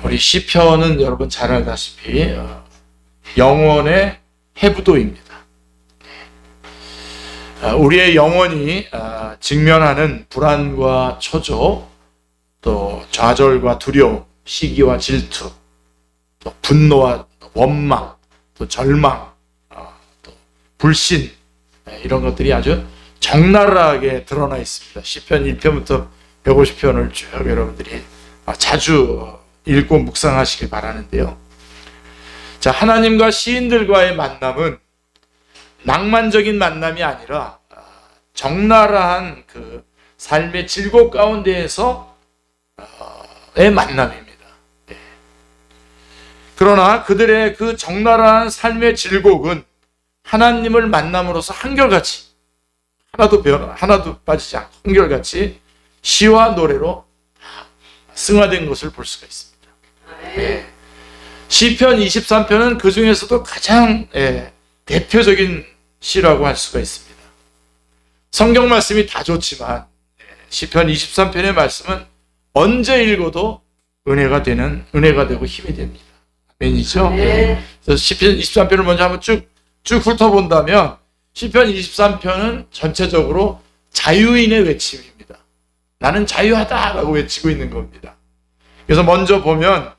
우리 시편은 여러분 잘 알다시피 영혼의 해부도입니다. 우리의 영혼이 직면하는 불안과 초조, 또 좌절과 두려움, 시기와 질투, 또 분노와 원망, 또 절망, 또 불신, 이런 것들이 아주 적나라하게 드러나 있습니다. 시편 1편부터 150편을 쭉 여러분들이 자주 읽고 묵상하시길 바라는데요. 자, 하나님과 시인들과의 만남은 낭만적인 만남이 아니라 적나라한 그 삶의 질곡 가운데에서의 만남입니다. 그러나 그들의 그 적나라한 삶의 질곡은 하나님을 만남으로써 한결같이 하나도 빠지지 않고 한결같이 시와 노래로 승화된 것을 볼 수가 있습니다. 시편 23편은 그 중에서도 가장 대표적인 시라고 할 수가 있습니다. 성경 말씀이 다 좋지만 시편 23편의 말씀은 언제 읽어도 은혜가 되고 힘이 됩니다. 아멘이죠? 그래서 시편 23편을 먼저 한번 쭉 훑어본다면 시편 23편은 전체적으로 자유인의 외침입니다. 나는 자유하다라고 외치고 있는 겁니다. 그래서 먼저 보면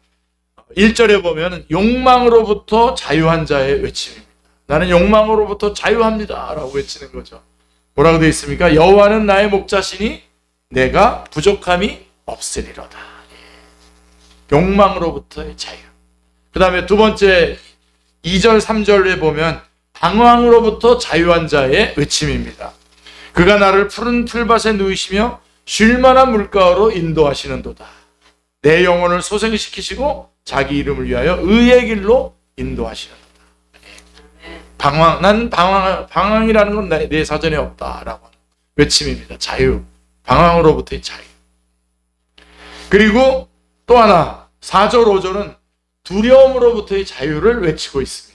1절에 보면 욕망으로부터 자유한 자의 외침입니다. 나는 욕망으로부터 자유합니다 라고 외치는 거죠. 뭐라고 되어 있습니까? 여호와는 나의 목자시니 내가 부족함이 없으리로다. 욕망으로부터의 자유. 그 다음에 두 번째 2절 3절에 보면 방황으로부터 자유한 자의 외침입니다. 그가 나를 푸른 풀밭에 누이시며 쉴만한 물가로 인도하시는도다. 내 영혼을 소생시키시고 자기 이름을 위하여 의의 길로 인도하시는도다. 방황이라는 건 내 사전에 없다라고 하는 외침입니다. 자유, 방황으로부터의 자유. 그리고 또 하나 4절 5절은 두려움으로부터의 자유를 외치고 있습니다.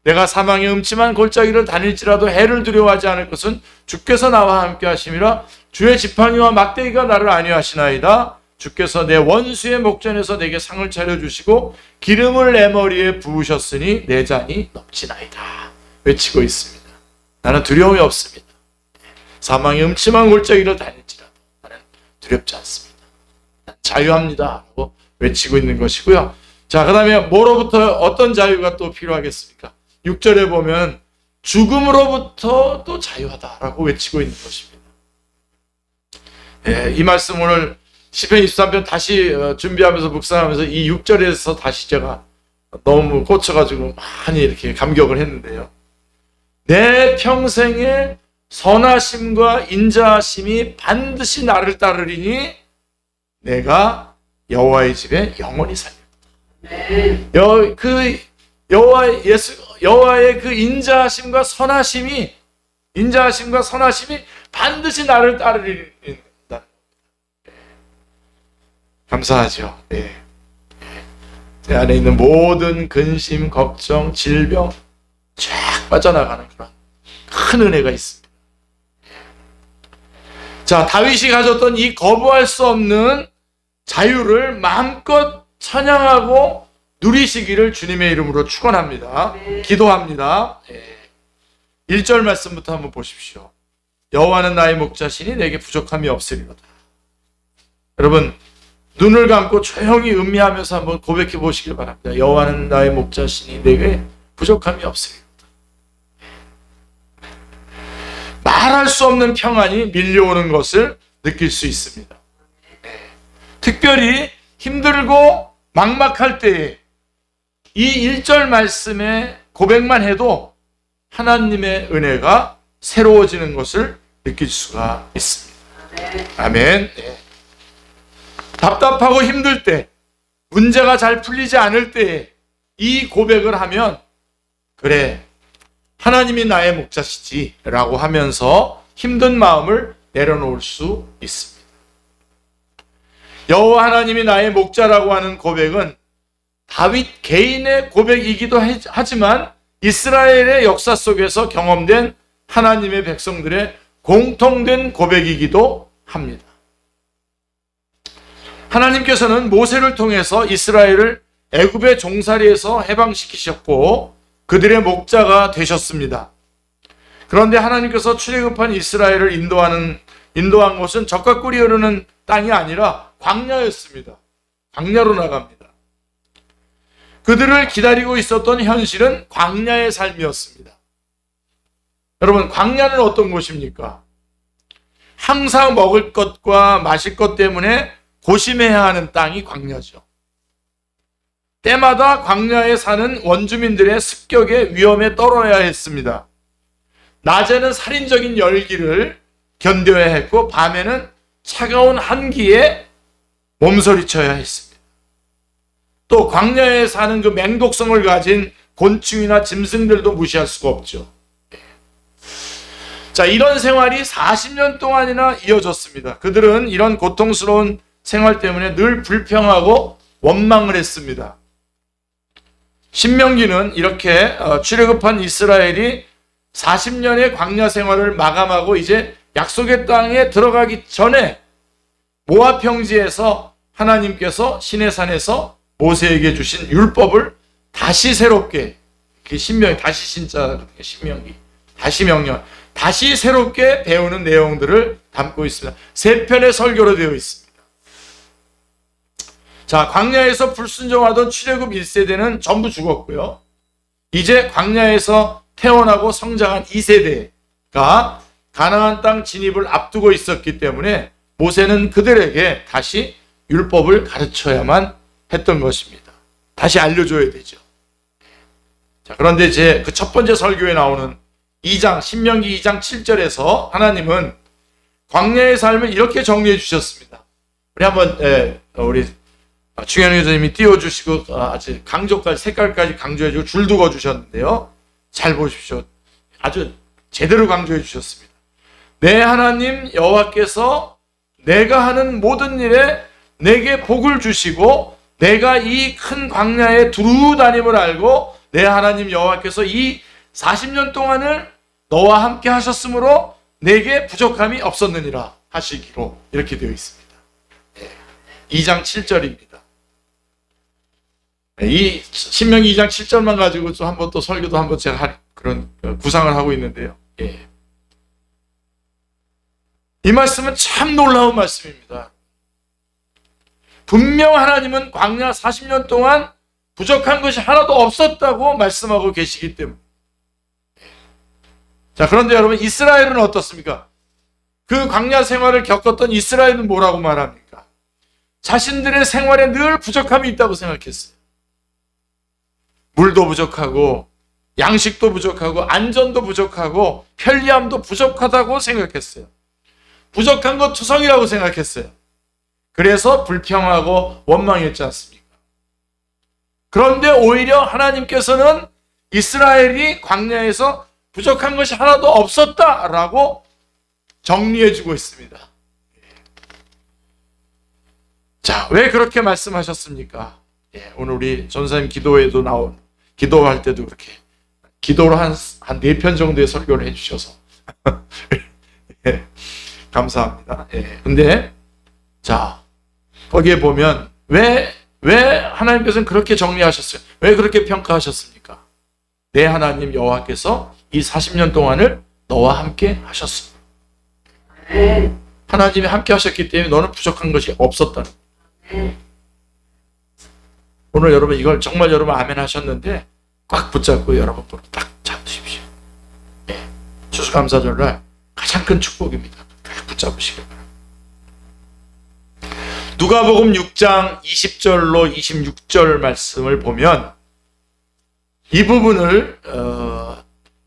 내가 사망의 음침한 골짜기를 다닐지라도 해를 두려워하지 않을 것은 주께서 나와 함께 하심이라. 주의 지팡이와 막대기가 나를 안위하시나이다. 주께서 내 원수의 목전에서 내게 상을 차려주시고 기름을 내 머리에 부으셨으니 내 잔이 넘치나이다. 외치고 있습니다. 나는 두려움이 없습니다. 사망의 음침한 골짜기를 다닐지라도 나는 두렵지 않습니다. 나는 자유합니다 라고 외치고 있는 것이고요. 자, 그 다음에 뭐로부터 어떤 자유가 또 필요하겠습니까? 6절에 보면 죽음으로부터 또 자유하다라고 외치고 있는 것입니다. 이 말씀 오늘 시편 23편 다시 준비하면서 묵상하면서 이 6절에서 다시 제가 너무 꽂혀가지고 많이 이렇게 감격을 했는데요. 내 평생의 선하심과 인자하심이 반드시 나를 따르리니 내가 여호와의 집에 영원히 살리라. 여호와의 그 인자하심과 선하심이 반드시 나를 따르리다. 감사하죠. 내 안에 있는 모든 근심, 걱정, 질병 쫙 빠져나가는 그런 큰 은혜가 있습니다. 자, 다윗이 가졌던 이 거부할 수 없는 자유를 마음껏 찬양하고 누리시기를 주님의 이름으로 축원합니다. 기도합니다. 1절 말씀부터 한번 보십시오. 여호와는 나의 목자시니 내게 부족함이 없으리로다. 여러분, 눈을 감고 조용히 음미하면서 한번 고백해 보시길 바랍니다. 여호와는 나의 목자시니 내게 부족함이 없으리로다. 말할 수 없는 평안이 밀려오는 것을 느낄 수 있습니다. 특별히 힘들고 막막할 때에 이 1절 말씀의 고백만 해도 하나님의 은혜가 새로워지는 것을 느낄 수가 있습니다. 아멘. 답답하고 힘들 때, 문제가 잘 풀리지 않을 때에 이 고백을 하면 그래, 하나님이 나의 목자시지 라고 하면서 힘든 마음을 내려놓을 수 있습니다. 여호와 하나님이 나의 목자라고 하는 고백은 다윗 개인의 고백이기도 하지만 이스라엘의 역사 속에서 경험된 하나님의 백성들의 공통된 고백이기도 합니다. 하나님께서는 모세를 통해서 이스라엘을 애굽의 종살이에서 해방시키셨고 그들의 목자가 되셨습니다. 그런데 하나님께서 출애굽한 이스라엘을 인도한 곳은 젖과 꿀이 흐르는 땅이 아니라 광야였습니다. 광야로 나갑니다. 그들을 기다리고 있었던 현실은 광야의 삶이었습니다. 여러분, 광야는 어떤 곳입니까? 항상 먹을 것과 마실 것 때문에 고심해야 하는 땅이 광야죠. 때마다 광야에 사는 원주민들의 습격의 위험에 떨어야 했습니다. 낮에는 살인적인 열기를 견뎌야 했고 밤에는 차가운 한기에 몸서리쳐야 했습니다. 또 광야에 사는 그 맹독성을 가진 곤충이나 짐승들도 무시할 수가 없죠. 자, 이런 생활이 40년 동안이나 이어졌습니다. 그들은 이런 고통스러운 생활 때문에 늘 불평하고 원망을 했습니다. 신명기는 이렇게 출애굽한 이스라엘이 40년의 광야 생활을 마감하고 이제 약속의 땅에 들어가기 전에 모압 평지에서 하나님께서 시내산에서 모세에게 주신 율법을 다시 새롭게, 그 신명기, 다시 신자, 신명기, 다시 명령, 다시 새롭게 배우는 내용들을 담고 있습니다. 3편의 설교로 되어 있습니다. 자, 광야에서 불순종하던 출애굽 1세대는 전부 죽었고요. 이제 광야에서 태어나고 성장한 2세대가 가나안 땅 진입을 앞두고 있었기 때문에 모세는 그들에게 다시 율법을 가르쳐야만 했던 것입니다. 다시 알려줘야 되죠. 자, 그런데 제 그 첫 번째 설교에 나오는 2장, 신명기 2장 7절에서 하나님은 광야의 삶을 이렇게 정리해 주셨습니다. 우리 한번, 우리 충현우 교수님이 띄워주시고 아주 강조까지, 색깔까지 강조해주고 줄도 그어주셨는데요. 잘 보십시오. 아주 제대로 강조해 주셨습니다. 내 하나님 여호와께서 내가 하는 모든 일에 내게 복을 주시고 내가 이 큰 광야에 두루 다님을 알고 내 하나님 여호와께서 이 40년 동안을 너와 함께 하셨으므로 내게 부족함이 없었느니라 하시기로 이렇게 되어 있습니다. 2장 7절입니다. 이 신명기 2장 7절만 가지고 또 한번 또 설교도 한번 제가 할 그런 구상을 하고 있는데요. 이 말씀은 참 놀라운 말씀입니다. 분명 하나님은 광야 40년 동안 부족한 것이 하나도 없었다고 말씀하고 계시기 때문에. 자, 그런데 여러분, 이스라엘은 어떻습니까? 그 광야 생활을 겪었던 이스라엘은 뭐라고 말합니까? 자신들의 생활에 늘 부족함이 있다고 생각했어요. 물도 부족하고 양식도 부족하고 안전도 부족하고 편리함도 부족하다고 생각했어요. 부족한 것 투성이라고 생각했어요. 그래서 불평하고 원망했지 않습니까? 그런데 오히려 하나님께서는 이스라엘이 광야에서 부족한 것이 하나도 없었다라고 정리해주고 있습니다. 자, 왜 그렇게 말씀하셨습니까? 오늘 우리 전사님 기도에도 기도할 때도 그렇게 기도로 한 4편 정도의 설교를 해주셔서 감사합니다. 근데 자, 거기에 보면 왜 하나님께서는 그렇게 정리하셨어요? 왜 그렇게 평가하셨습니까? 내 하나님 여호와께서 이 40년 동안을 너와 함께 하셨습니다. 하나님이 함께 하셨기 때문에 너는 부족한 것이 없었다는. 오늘 여러분 이걸 정말 여러분 아멘 하셨는데 꽉 붙잡고 여러분 딱 잡으십시오. 추수감사절날 가장 큰 축복입니다. 딱 붙잡으시길 바랍니다. 누가복음 6장 20절로 26절 말씀을 보면 이 부분을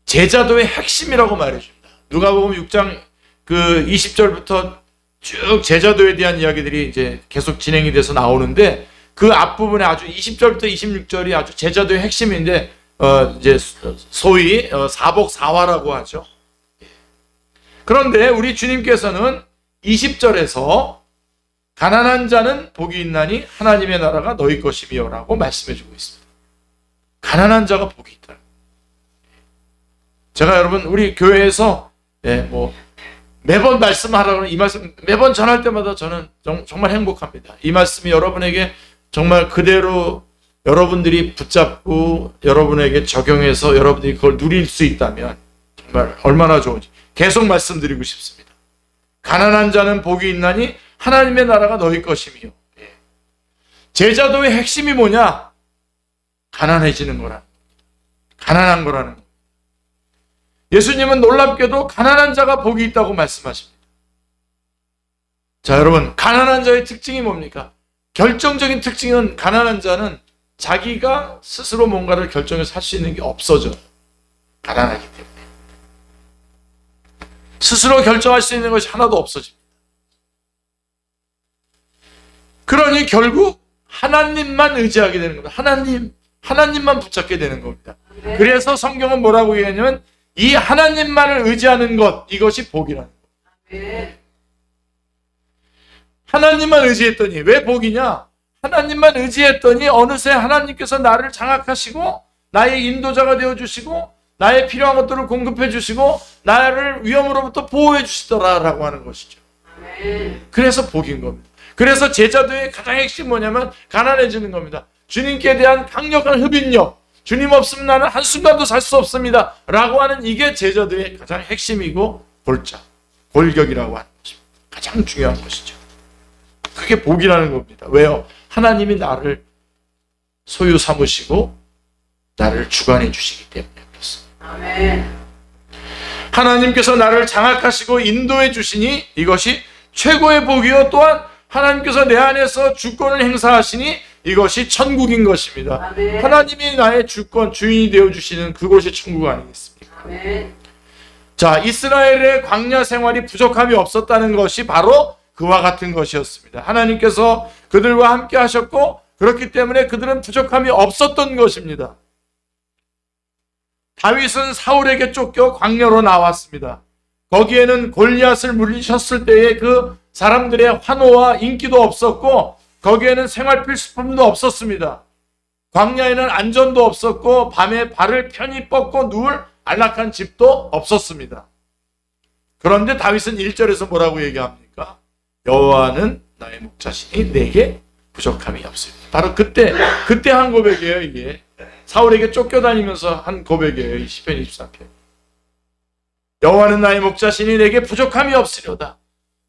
제자도의 핵심이라고 말해줍니다. 누가복음 6장 그 20절부터 쭉 제자도에 대한 이야기들이 이제 계속 진행이 돼서 나오는데 그 앞부분에 아주 20절부터 26절이 아주 제자도의 핵심인데 이제 소위 사복사화라고 하죠. 그런데 우리 주님께서는 20절에서 가난한 자는 복이 있나니 하나님의 나라가 너희 것이며라고 말씀해주고 있습니다. 가난한 자가 복이 있다. 제가 여러분 우리 교회에서 매번 말씀하라고 이 말씀 매번 전할 때마다 저는 정말 행복합니다. 이 말씀이 여러분에게 정말 그대로 여러분들이 붙잡고 여러분에게 적용해서 여러분들이 그걸 누릴 수 있다면 정말 얼마나 좋은지 계속 말씀드리고 싶습니다. 가난한 자는 복이 있나니 하나님의 나라가 너희 것이며. 제자도의 핵심이 뭐냐? 가난해지는 거라는 겁니다. 가난한 거라는 겁니다. 예수님은 놀랍게도 가난한 자가 복이 있다고 말씀하십니다. 자, 여러분, 가난한 자의 특징이 뭡니까? 결정적인 특징은 가난한 자는 자기가 스스로 뭔가를 결정해서 할 수 있는 게 없어져요. 가난하기 때문에. 스스로 결정할 수 있는 것이 하나도 없어집니다. 그러니 결국 하나님만 의지하게 되는 겁니다. 하나님만 붙잡게 되는 겁니다. 그래서 성경은 뭐라고 얘기하냐면 이 하나님만을 의지하는 것, 이것이 복이라는 거예요. 하나님만 의지했더니 왜 복이냐? 하나님만 의지했더니 어느새 하나님께서 나를 장악하시고 나의 인도자가 되어주시고 나의 필요한 것들을 공급해 주시고 나를 위험으로부터 보호해 주시더라라고 하는 것이죠. 그래서 복인 겁니다. 그래서 제자도의 가장 핵심 뭐냐면 가난해지는 겁니다. 주님께 대한 강력한 흡인력, 주님 없으면 나는 한순간도 살 수 없습니다 라고 하는 이게 제자도의 가장 핵심이고 골격이라고 하는 것입니다. 가장 중요한 것이죠. 그게 복이라는 겁니다. 왜요? 하나님이 나를 소유 삼으시고 나를 주관해 주시기 때문에 그렇습니다. 아멘. 하나님께서 나를 장악하시고 인도해 주시니 이것이 최고의 복이요 또한 하나님께서 내 안에서 주권을 행사하시니 이것이 천국인 것입니다. 아멘. 하나님이 나의 주권, 주인이 되어주시는 그곳이 천국 아니겠습니까? 아멘. 자, 이스라엘의 광야 생활이 부족함이 없었다는 것이 바로 그와 같은 것이었습니다. 하나님께서 그들과 함께 하셨고 그렇기 때문에 그들은 부족함이 없었던 것입니다. 다윗은 사울에게 쫓겨 광야로 나왔습니다. 거기에는 골리앗을 물리쳤을 때의 그 사람들의 환호와 인기도 없었고 거기에는 생활 필수품도 없었습니다. 광야에는 안전도 없었고 밤에 발을 편히 뻗고 누울 안락한 집도 없었습니다. 그런데 다윗은 1절에서 뭐라고 얘기합니까? 여호와는 나의 목자시니 내게 부족함이 없습니다. 바로 그때 한 고백이에요. 이게 사울에게 쫓겨다니면서 한 고백이에요. 이 시편 23편. 여호와는 나의 목자시니 내게 부족함이 없으려다.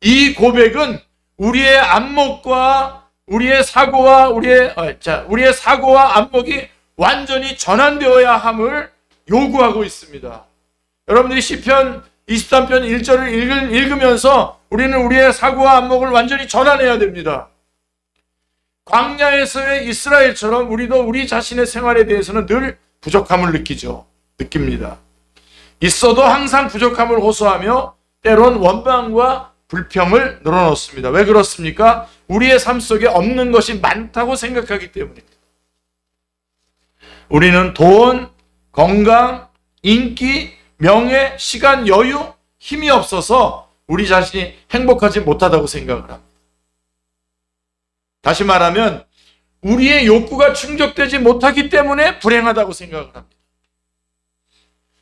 이 고백은 우리의 안목과 우리의 사고와 우리의 사고와 안목이 완전히 전환되어야 함을 요구하고 있습니다. 여러분들이 시편 23편 1절을 읽으면서 우리는 우리의 사고와 안목을 완전히 전환해야 됩니다. 광야에서의 이스라엘처럼 우리도 우리 자신의 생활에 대해서는 늘 부족함을 느낍니다. 있어도 항상 부족함을 호소하며 때론 원망과 불평을 늘어놓습니다. 왜 그렇습니까? 우리의 삶 속에 없는 것이 많다고 생각하기 때문입니다. 우리는 돈, 건강, 인기, 명예, 시간, 여유, 힘이 없어서 우리 자신이 행복하지 못하다고 생각을 합니다. 다시 말하면 우리의 욕구가 충족되지 못하기 때문에 불행하다고 생각을 합니다.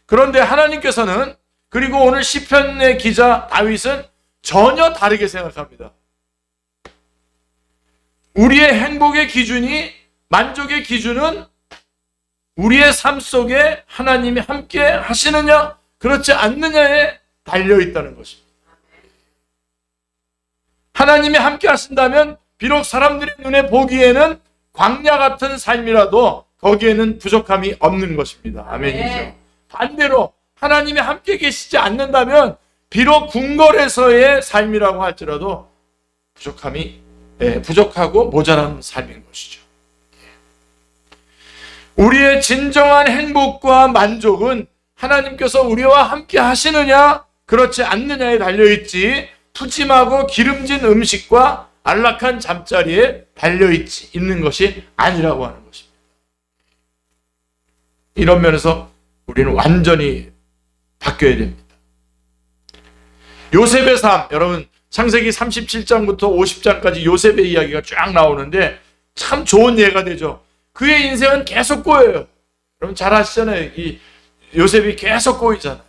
그런데 하나님께서는 그리고 오늘 시편의 기자 다윗은 전혀 다르게 생각합니다. 우리의 행복의 기준이 만족의 기준은 우리의 삶 속에 하나님이 함께 하시느냐 그렇지 않느냐에 달려있다는 것입니다. 하나님이 함께 하신다면 비록 사람들의 눈에 보기에는 광야 같은 삶이라도 거기에는 부족함이 없는 것입니다. 아멘이죠. 반대로 하나님이 함께 계시지 않는다면 비록 궁궐에서의 삶이라고 할지라도 부족하고 모자란 삶인 것이죠. 우리의 진정한 행복과 만족은 하나님께서 우리와 함께 하시느냐 그렇지 않느냐에 달려있지 푸짐하고 기름진 음식과 안락한 잠자리에 달려있는 것이 아니라고 하는 것입니다. 이런 면에서 우리는 완전히 바뀌어야 됩니다. 요셉의 삶, 여러분 창세기 37장부터 50장까지 요셉의 이야기가 쫙 나오는데 참 좋은 예가 되죠. 그의 인생은 계속 꼬여요. 여러분 잘 아시잖아요. 이 요셉이 계속 꼬이잖아요.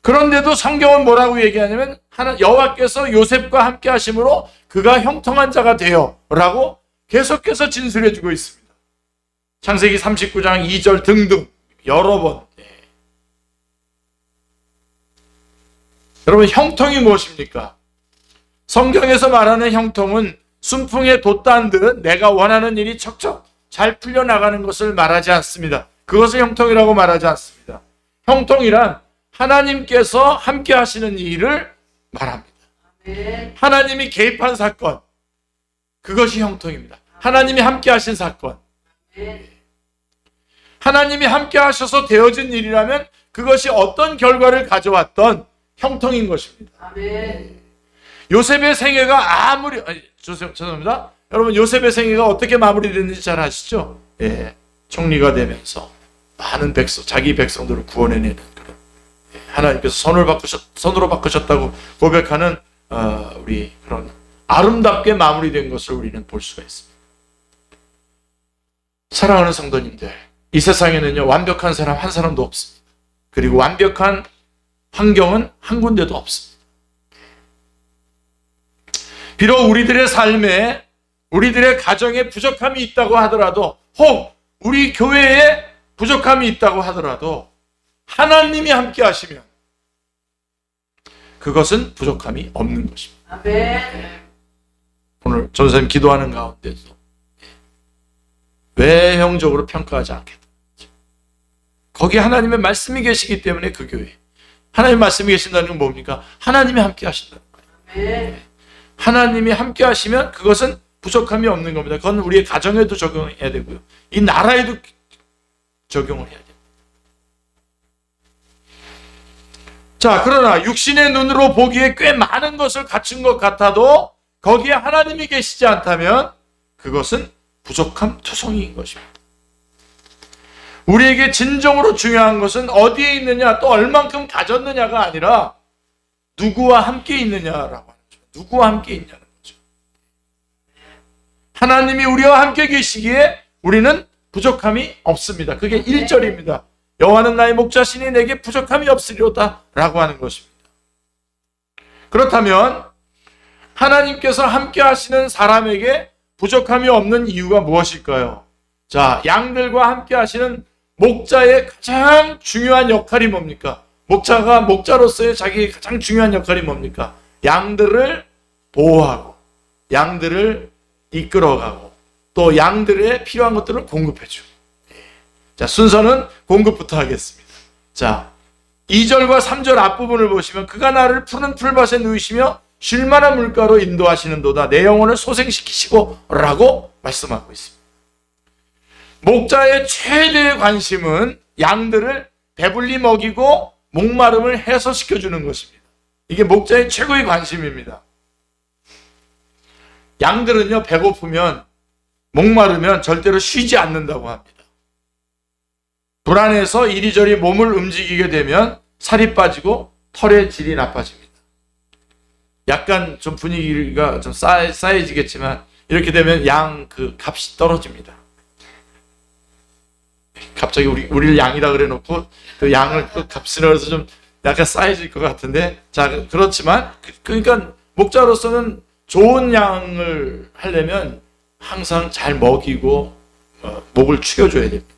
그런데도 성경은 뭐라고 얘기하냐면 여호와께서 요셉과 함께 하심으로 그가 형통한 자가 되어 라고 계속해서 진술해 주고 있습니다. 창세기 39장 2절 등등 여러 번. 여러분, 형통이 무엇입니까? 성경에서 말하는 형통은 순풍에 돛단 듯 내가 원하는 일이 척척 잘 풀려나가는 것을 말하지 않습니다. 그것을 형통이라고 말하지 않습니다. 형통이란 하나님께서 함께 하시는 일을 말합니다. 하나님이 개입한 사건, 그것이 형통입니다. 하나님이 함께 하신 사건. 하나님이 함께 하셔서 되어진 일이라면 그것이 어떤 결과를 가져왔던 형통인 것입니다. 요셉의 생애가 죄송합니다. 여러분, 요셉의 생애가 어떻게 마무리됐는지 잘 아시죠? 총리가 되면서 많은 자기 백성들을 구원해내는 그런, 하나님께서 선으로 바꾸셨다고 고백하는 우리 그런 아름답게 마무리된 것을 우리는 볼 수가 있습니다. 사랑하는 성도님들, 이 세상에는요, 완벽한 사람 한 사람도 없습니다. 그리고 완벽한 환경은 한 군데도 없습니다. 비록 우리들의 삶에, 우리들의 가정에 부족함이 있다고 하더라도, 혹 우리 교회에 부족함이 있다고 하더라도 하나님이 함께 하시면 그것은 부족함이 없는 것입니다. 오늘 전사님 기도하는 가운데서 외형적으로 평가하지 않겠다. 거기 하나님의 말씀이 계시기 때문에 그 교회, 하나님의 말씀이 계신다는 건 뭡니까? 하나님이 함께 하신다는 거예요. 하나님이 함께 하시면 그것은 부족함이 없는 겁니다. 그건 우리의 가정에도 적용해야 되고요, 이 나라에도 적용을 해야 됩니다. 자, 그러나 육신의 눈으로 보기에 꽤 많은 것을 갖춘 것 같아도 거기에 하나님이 계시지 않다면 그것은 부족함 투성이인 것입니다. 우리에게 진정으로 중요한 것은 어디에 있느냐, 또 얼만큼 가졌느냐가 아니라 누구와 함께 있느냐라고 하는 거죠. 누구와 함께 있냐는 거죠. 하나님이 우리와 함께 계시기에 우리는 부족함이 없습니다. 그게 1절입니다. 여호와는 나의 목자시니 내게 부족함이 없으리로다 라고 하는 것입니다. 그렇다면 하나님께서 함께 하시는 사람에게 부족함이 없는 이유가 무엇일까요? 자, 양들과 함께 하시는 목자의 가장 중요한 역할이 뭡니까? 목자가 목자로서의 자기의 가장 중요한 역할이 뭡니까? 양들을 보호하고 양들을 이끌어가고 또 양들의 필요한 것들을 공급해주고. 자, 순서는 공급부터 하겠습니다. 자, 2절과 3절 앞부분을 보시면 그가 나를 푸른 풀밭에 누이시며 쉴만한 물가로 인도하시는도다. 내 영혼을 소생시키시고 라고 말씀하고 있습니다. 목자의 최대의 관심은 양들을 배불리 먹이고 목마름을 해소시켜주는 것입니다. 이게 목자의 최고의 관심입니다. 양들은요, 배고프면, 목마르면 절대로 쉬지 않는다고 합니다. 불안해서 이리저리 몸을 움직이게 되면 살이 빠지고 털의 질이 나빠집니다. 약간 좀 분위기가 좀 싸해지겠지만 이렇게 되면 양 그 값이 떨어집니다. 갑자기 우리를 양이라 그래 놓고 그 양을 또 값이라 그래서 좀 약간 싸해질 것 같은데, 자, 그렇지만 그러니까 목자로서는 좋은 양을 하려면 항상 잘 먹이고 목을 축여줘야 됩니다.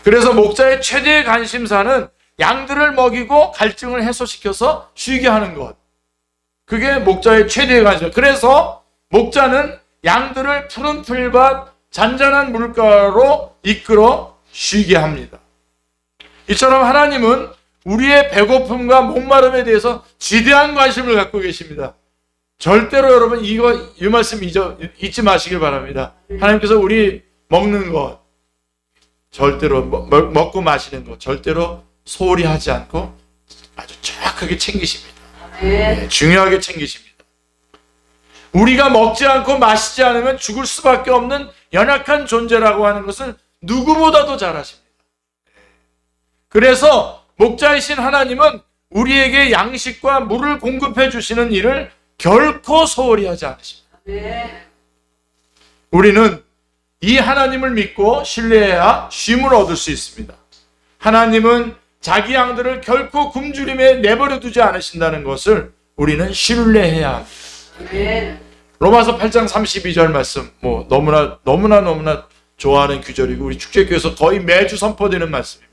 그래서 목자의 최대의 관심사는 양들을 먹이고 갈증을 해소시켜서 쉬게 하는 것. 그게 목자의 최대의 관심. 그래서 목자는 양들을 푸른 풀밭 잔잔한 물가로 이끌어 쉬게 합니다. 이처럼 하나님은 우리의 배고픔과 목마름에 대해서 지대한 관심을 갖고 계십니다. 절대로 여러분 이 말씀 잊지 마시길 바랍니다. 하나님께서 우리 먹는 것, 절대로 먹고 마시는 것 절대로 소홀히 하지 않고 아주 정확하게 챙기십니다. 네, 중요하게 챙기십니다. 우리가 먹지 않고 마시지 않으면 죽을 수밖에 없는 연약한 존재라고 하는 것을 누구보다도 잘 아십니다. 그래서 목자이신 하나님은 우리에게 양식과 물을 공급해 주시는 일을 결코 소홀히 하지 않으십니다. 우리는 이 하나님을 믿고 신뢰해야 쉼을 얻을 수 있습니다. 하나님은 자기 양들을 결코 굶주림에 내버려 두지 않으신다는 것을 우리는 신뢰해야 합니다. 로마서 8장 32절 말씀, 너무나 좋아하는 규절이고 우리 축제교회에서 거의 매주 선포되는 말씀입니다.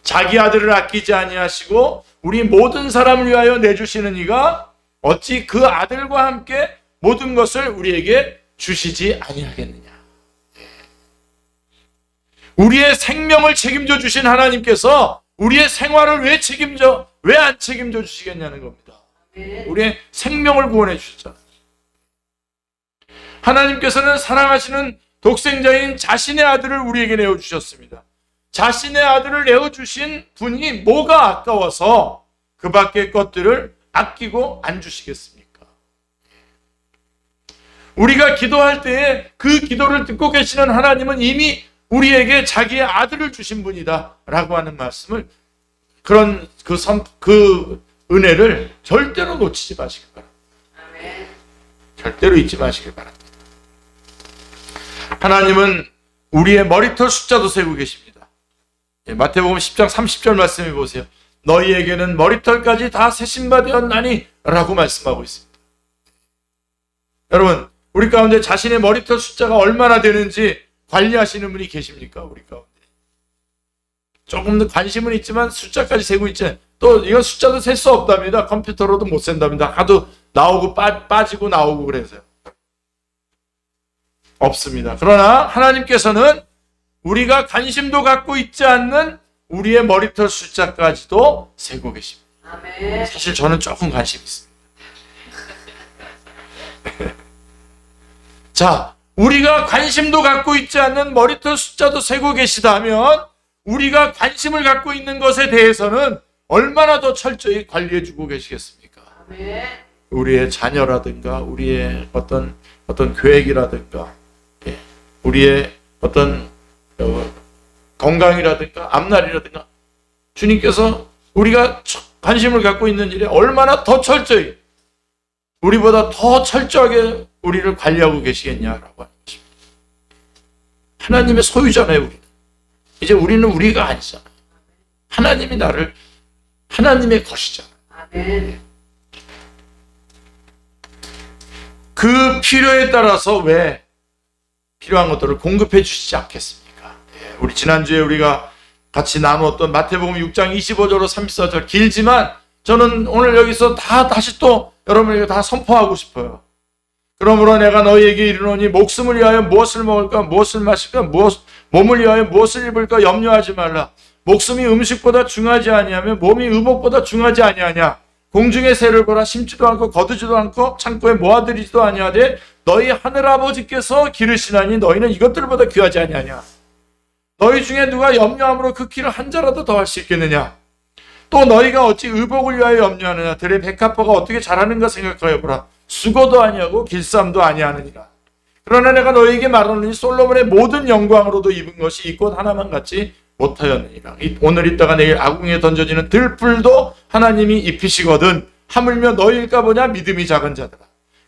자기 아들을 아끼지 아니하시고 우리 모든 사람을 위하여 내주시는 이가 어찌 그 아들과 함께 모든 것을 우리에게 주시지 아니하겠느냐. 우리의 생명을 책임져 주신 하나님께서 우리의 생활을 왜 안 책임져 주시겠냐는 겁니다. 우리의 생명을 구원해 주셨잖아요. 하나님께서는 사랑하시는 독생자인 자신의 아들을 우리에게 내어주셨습니다. 자신의 아들을 내어주신 분이 뭐가 아까워서 그 밖의 것들을 아끼고 안 주시겠습니까? 우리가 기도할 때에 그 기도를 듣고 계시는 하나님은 이미 우리에게 자기의 아들을 주신 분이다 라고 하는 말씀을, 그 은혜를 절대로 놓치지 마시길 바랍니다. 절대로 잊지 마시길 바랍니다. 하나님은 우리의 머리털 숫자도 세고 계십니다. 마태복음 10장 30절 말씀해 보세요. 너희에게는 머리털까지 다 세신 바 되었나니 라고 말씀하고 있습니다. 여러분, 우리 가운데 자신의 머리털 숫자가 얼마나 되는지 관리하시는 분이 계십니까? 우리 가운데 조금 더 관심은 있지만 숫자까지 세고 있지, 또 이건 숫자도 셀 수 없답니다. 컴퓨터로도 못 센답니다. 하도 나오고 빠지고 나오고 그래서요. 없습니다. 그러나 하나님께서는 우리가 관심도 갖고 있지 않는 우리의 머리털 숫자까지도 세고 계십니다. 아멘. 사실 저는 조금 관심이 있습니다. 자, 우리가 관심도 갖고 있지 않는 머리털 숫자도 세고 계시다면 우리가 관심을 갖고 있는 것에 대해서는 얼마나 더 철저히 관리해 주고 계시겠습니까? 아멘. 우리의 자녀라든가 우리의 어떤 계획이라든가 우리의 어떤 건강이라든가 앞날이라든가 주님께서 우리가 관심을 갖고 있는 일에 얼마나 더 철저히, 우리보다 더 철저하게 우리를 관리하고 계시겠냐라고 하는 것입니다. 하나님의 소유잖아요. 우리는 이제 우리는 우리가 아니잖아요. 하나님이 나를, 하나님의 것이잖아요. 아멘. 그 필요에 따라서 왜 필요한 것들을 공급해 주시지 않겠습니까? 우리 지난주에 우리가 같이 나누었던 마태복음 6장 25절로 34절 길지만 저는 오늘 여기서 다시 또 여러분에게 다 선포하고 싶어요. 그러므로 내가 너희에게 이르노니 목숨을 위하여 무엇을 먹을까 무엇을 마실까 몸을 위하여 무엇을 입을까 염려하지 말라. 목숨이 음식보다 중하지 아니하며 몸이 의복보다 중하지 아니하냐. 공중의 새를 보라. 심지도 않고 거두지도 않고 창고에 모아들이지도 아니하되 너희 하늘아버지께서 기르시나니 너희는 이것들보다 귀하지 아니하냐. 너희 중에 누가 염려함으로 그 키를 한 자라도 더할 수 있겠느냐. 또 너희가 어찌 의복을 위하여 염려하느냐. 들의 백합화가 어떻게 자라는가 생각하여 보라. 수고도 아니하고 길쌈도 아니하느니라. 그러나 내가 너희에게 말하노니 솔로몬의 모든 영광으로도 입은 것이 이 꽃 하나만 같지 못하였느니라. 오늘 있다가 내일 아궁이에 던져지는 들풀도 하나님이 입히시거든 하물며 너희일까 보냐 믿음이 작은 자들아.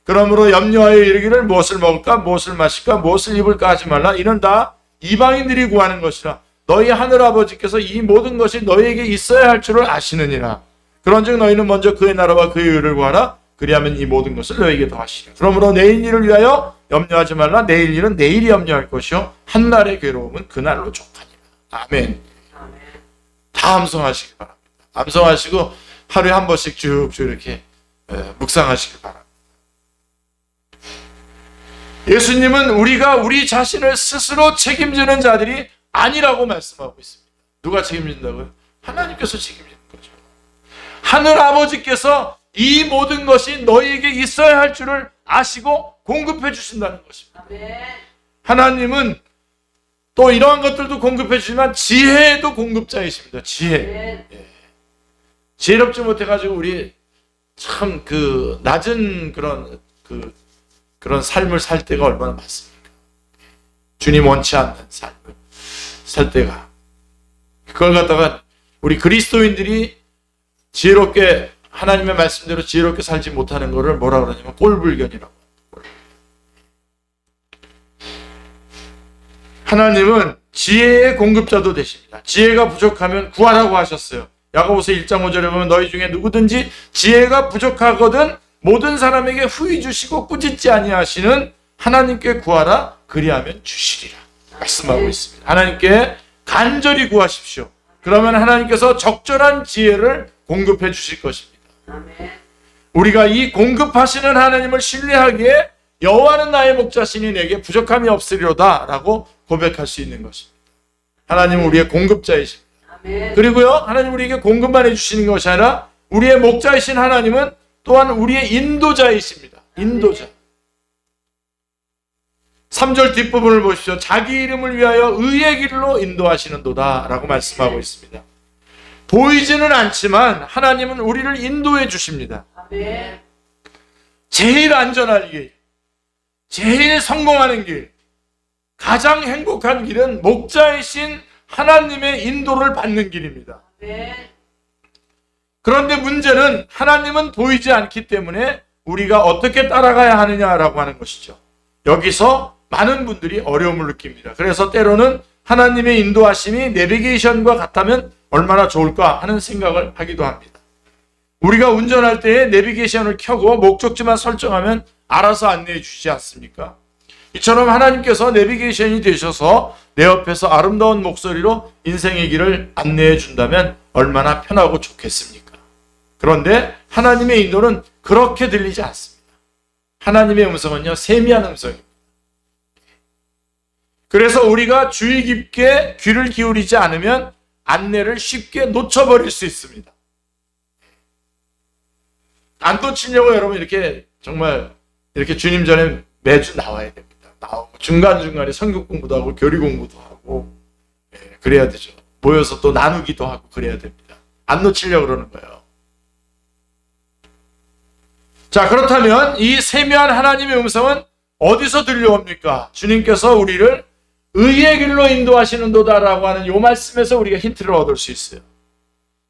그러므로 염려하여 이르기를 무엇을 먹을까 무엇을 마실까 무엇을 입을까 하지 말라. 이는 다 이방인들이 구하는 것이라. 너희 하늘아버지께서 이 모든 것이 너희에게 있어야 할 줄을 아시느니라. 그런즉 너희는 먼저 그의 나라와 그의 의를 구하라. 그리하면 이 모든 것을 너희에게 더하시리라. 그러므로 내일 일을 위하여 염려하지 말라. 내일 일은 내일이 염려할 것이요 한날의 괴로움은 그날로 족하니라. 아멘. 다 암송하시기 바랍니다. 암송하시고 하루에 한 번씩 쭉쭉 이렇게 묵상하시기 바랍니다. 예수님은 우리가 우리 자신을 스스로 책임지는 자들이 아니라고 말씀하고 있습니다. 누가 책임진다고요? 하나님께서 책임지는 거죠. 하늘 아버지께서 이 모든 것이 너희에게 있어야 할 줄을 아시고 공급해 주신다는 것입니다. 하나님은 또 이러한 것들도 공급해 주지만 지혜도 공급자이십니다. 지혜. 지혜롭지 못해가지고 우리 참 낮은 그런 삶을 살 때가 얼마나 많습니까? 주님 원치 않는 삶을 살 때가. 그걸 갖다가 우리 그리스도인들이 지혜롭게 하나님의 말씀대로 지혜롭게 살지 못하는 것을 뭐라 그러냐면 꼴불견이라고. 하나님은 지혜의 공급자도 되십니다. 지혜가 부족하면 구하라고 하셨어요. 야고보서 1장 5절에 보면 너희 중에 누구든지 지혜가 부족하거든 모든 사람에게 후히 주시고 꾸짖지 아니하시는 하나님께 구하라 그리하면 주시리라 말씀하고 있습니다. 하나님께 간절히 구하십시오. 그러면 하나님께서 적절한 지혜를 공급해 주실 것입니다. 우리가 이 공급하시는 하나님을 신뢰하기에 여호와는 나의 목자시니 내게 부족함이 없으리로다 라고 고백할 수 있는 것입니다. 하나님은 우리의 공급자이십니다. 그리고요, 하나님 우리에게 공급만 해주시는 것이 아니라 우리의 목자이신 하나님은 또한 우리의 인도자이십니다. 인도자. 3절 뒷부분을 보십시오. 자기 이름을 위하여 의의 길로 인도하시는도다 라고 말씀하고 있습니다. 보이지는 않지만 하나님은 우리를 인도해 주십니다. 제일 안전한 길, 제일 성공하는 길, 가장 행복한 길은 목자이신 하나님의 인도를 받는 길입니다. 그런데 문제는 하나님은 보이지 않기 때문에 우리가 어떻게 따라가야 하느냐라고 하는 것이죠. 여기서 많은 분들이 어려움을 느낍니다. 그래서 때로는 하나님의 인도하심이 내비게이션과 같다면 얼마나 좋을까 하는 생각을 하기도 합니다. 우리가 운전할 때 내비게이션을 켜고 목적지만 설정하면 알아서 안내해 주시지 않습니까? 이처럼 하나님께서 내비게이션이 되셔서 내 옆에서 아름다운 목소리로 인생의 길을 안내해 준다면 얼마나 편하고 좋겠습니까? 그런데 하나님의 인도는 그렇게 들리지 않습니다. 하나님의 음성은요, 세미한 음성입니다. 그래서 우리가 주의 깊게 귀를 기울이지 않으면 안내를 쉽게 놓쳐버릴 수 있습니다. 안 놓치려고 여러분 이렇게 정말 이렇게 주님 전에 매주 나와야 됩니다. 나오고 중간중간에 성경 공부도 하고 교리 공부도 하고 그래야 되죠. 모여서 또 나누기도 하고 그래야 됩니다. 안 놓치려고 그러는 거예요. 자, 그렇다면 이 세미한 하나님의 음성은 어디서 들려옵니까? 주님께서 우리를 의의 길로 인도하시는도다라고 하는 이 말씀에서 우리가 힌트를 얻을 수 있어요.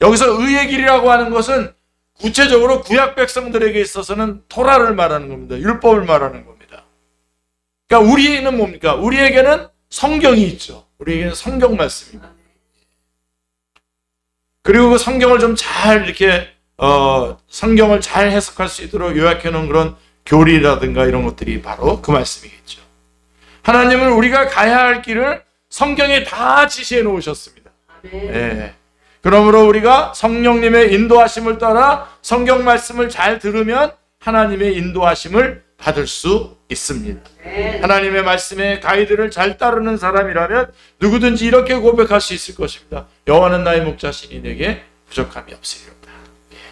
여기서 의의 길이라고 하는 것은 구체적으로 구약 백성들에게 있어서는 토라를 말하는 겁니다. 율법을 말하는 겁니다. 그러니까 우리는 뭡니까? 우리에게는 성경이 있죠. 우리에게는 성경 말씀입니다. 그리고 그 성경을 좀 잘 이렇게 성경을 잘 해석할 수 있도록 요약해 놓은 그런 교리라든가 이런 것들이 바로 그 말씀이겠죠. 하나님은 우리가 가야 할 길을 성경에 다 지시해 놓으셨습니다. 네. 그러므로 우리가 성령님의 인도하심을 따라 성경 말씀을 잘 들으면 하나님의 인도하심을 받을 수 있습니다. 하나님의 말씀의 가이드를 잘 따르는 사람이라면 누구든지 이렇게 고백할 수 있을 것입니다. 여호와는 나의 목자시니 내게 부족함이 없으리로다.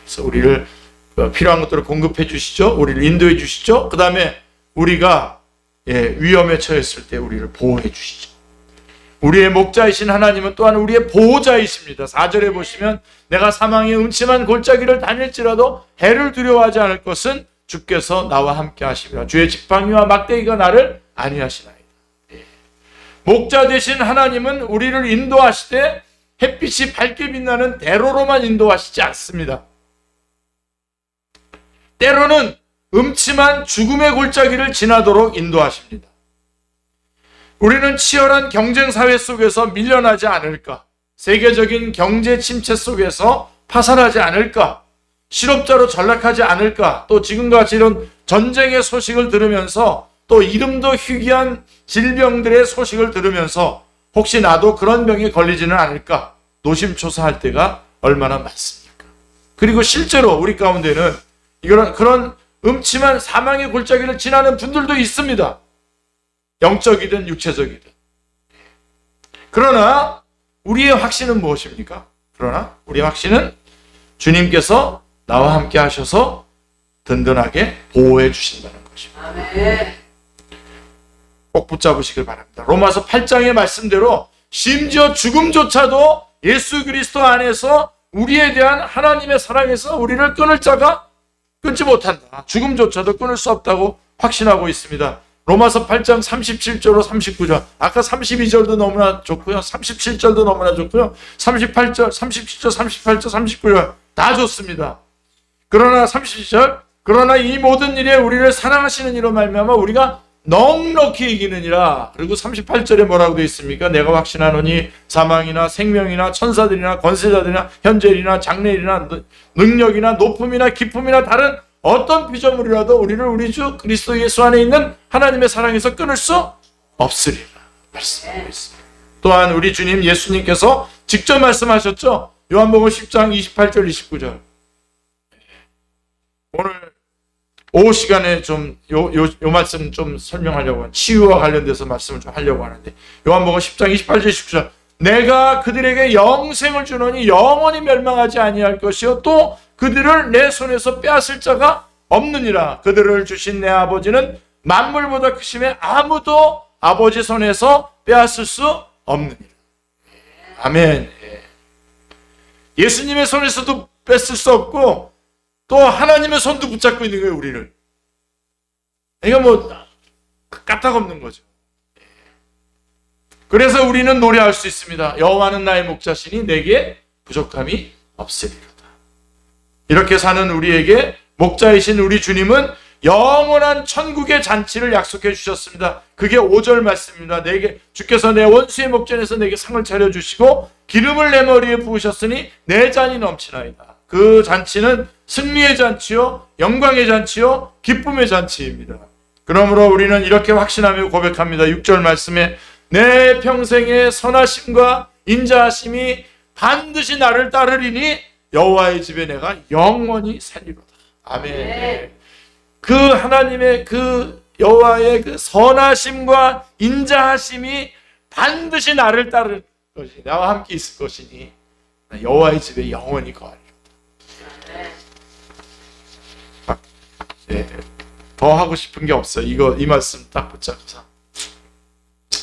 그래서 우리를 필요한 것들을 공급해 주시죠. 우리를 인도해 주시죠. 그 다음에 우리가 위험에 처했을 때 우리를 보호해 주시죠. 우리의 목자이신 하나님은 또한 우리의 보호자이십니다. 4절에 보시면 내가 사망의 음침한 골짜기를 다닐지라도 해를 두려워하지 않을 것은 주께서 나와 함께 하시리라. 주의 지팡이와 막대기가 나를 안위하시나이다. 목자 되신 하나님은 우리를 인도하시되 햇빛이 밝게 빛나는 대로로만 인도하시지 않습니다. 때로는 음침한 죽음의 골짜기를 지나도록 인도하십니다. 우리는 치열한 경쟁 사회 속에서 밀려나지 않을까? 세계적인 경제 침체 속에서 파산하지 않을까? 실업자로 전락하지 않을까? 또 지금과 같이 이런 전쟁의 소식을 들으면서 또 이름도 희귀한 질병들의 소식을 들으면서 혹시 나도 그런 병에 걸리지는 않을까? 노심초사할 때가 얼마나 많습니까? 그리고 실제로 우리 가운데는 그런 음침한 사망의 골짜기를 지나는 분들도 있습니다. 영적이든 육체적이든. 그러나 우리의 확신은 무엇입니까? 그러나 우리의 확신은 주님께서 나와 함께 하셔서 든든하게 보호해 주신다는 것입니다. 꼭 붙잡으시길 바랍니다. 로마서 8장의 말씀대로 심지어 죽음조차도 예수 그리스도 안에서 우리에 대한 하나님의 사랑에서 우리를 끊을 자가 끊지 못한다. 죽음조차도 끊을 수 없다고 확신하고 있습니다. 로마서 8장 37절로 39절. 아까 32절도 너무나 좋고요. 37절도 너무나 좋고요. 38절, 37절, 38절, 39절 다 좋습니다. 그러나 37절, 그러나 이 모든 일에 우리를 사랑하시는 이로 말미암아 우리가 넉넉히 이기느니라. 그리고 38절에 뭐라고 되어 있습니까? 내가 확신하노니 사망이나 생명이나 천사들이나 권세자들이나 현재일이나 장래일이나 능력이나 높음이나 깊음이나 다른 어떤 피조물이라도 우리를 우리 주 그리스도 예수 안에 있는 하나님의 사랑에서 끊을 수 없으리라 말씀하고 있습니다. 또한 우리 주님 예수님께서 직접 말씀하셨죠. 요한복음 10장 28절 29절. 오늘 오후 시간에 좀 요 말씀 좀 설명하려고 하는, 치유와 관련돼서 말씀을 좀 하려고 하는데, 요한복음 10장 28절 29절. 내가 그들에게 영생을 주노니 영원히 멸망하지 아니할 것이요 또 그들을 내 손에서 빼앗을 자가 없느니라. 그들을 주신 내 아버지는 만물보다 크심에 아무도 아버지 손에서 빼앗을 수 없느니라. 아멘. 예수님의 손에서도 뺏을 수 없고 또 하나님의 손도 붙잡고 있는 거예요, 우리를. 이거 뭐 까딱없는 거죠. 그래서 우리는 노래할 수 있습니다. 여호와는 나의 목자시니 내게 부족함이 없으리로다. 이렇게 사는 우리에게 목자이신 우리 주님은 영원한 천국의 잔치를 약속해 주셨습니다. 그게 5절 말씀입니다. 주께서 내 원수의 목전에서 내게 상을 차려주시고 기름을 내 머리에 부으셨으니 내 잔이 넘치나이다. 그 잔치는 승리의 잔치요, 영광의 잔치요, 기쁨의 잔치입니다. 그러므로 우리는 이렇게 확신하며 고백합니다. 6절 말씀에 내 평생의 선하심과 인자하심이 반드시 나를 따르리니 여호와의 집에 내가 영원히 살리로다. 아멘. 그 하나님의 그 여호와의 그 선하심과 인자하심이 반드시 나를 따를 것이, 나와 함께 있을 것이니 여호와의 집에 영원히 거하리로다. 더 하고 싶은 게 없어요. 이 말씀 딱 붙잡고서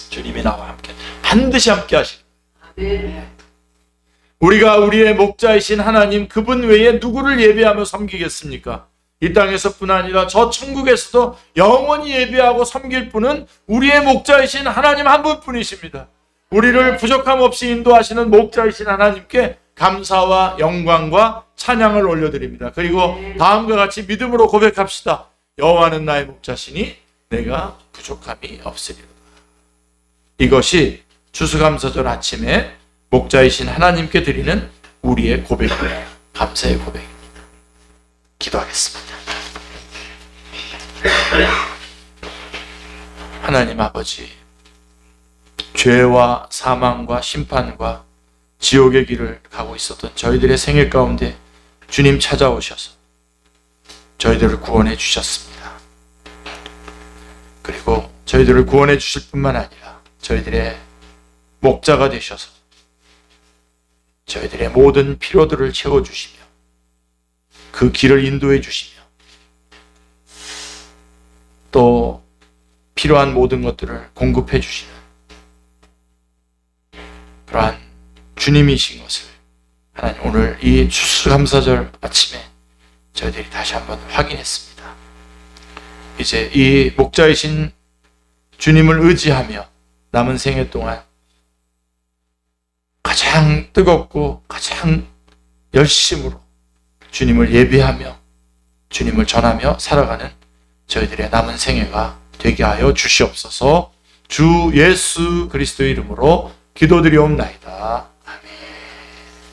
주님이 나와 함께, 반드시 함께 하시리. 우리가 우리의 목자이신 하나님 그분 외에 누구를 예배하며 섬기겠습니까? 이 땅에서뿐 아니라 저 천국에서도 영원히 예배하고 섬길 분은 우리의 목자이신 하나님 한 분뿐이십니다. 우리를 부족함 없이 인도하시는 목자이신 하나님께 감사와 영광과 찬양을 올려드립니다. 그리고 다음과 같이 믿음으로 고백합시다. 여호와는 나의 목자시니 내가 부족함이 없으리로다. 이것이 추수감사절 아침에 목자이신 하나님께 드리는 우리의 고백이에요. 감사의 고백입니다. 기도하겠습니다. 하나님 아버지, 죄와 사망과 심판과 지옥의 길을 가고 있었던 저희들의 생일 가운데 주님 찾아오셔서 저희들을 구원해 주셨습니다. 그리고 저희들을 구원해 주실 뿐만 아니라 저희들의 목자가 되셔서 저희들의 모든 필요들을 채워주시며 그 길을 인도해 주시며 또 필요한 모든 것들을 공급해 주시는 그러한 주님이신 것을 하나님 오늘 이 추수감사절 아침에 저희들이 다시 한번 확인했습니다. 이제 이 목자이신 주님을 의지하며 남은 생애 동안 가장 뜨겁고 가장 열심으로 주님을 예배하며 주님을 전하며 살아가는 저희들의 남은 생애가 되게 하여 주시옵소서. 주 예수 그리스도의 이름으로 기도드리옵나이다.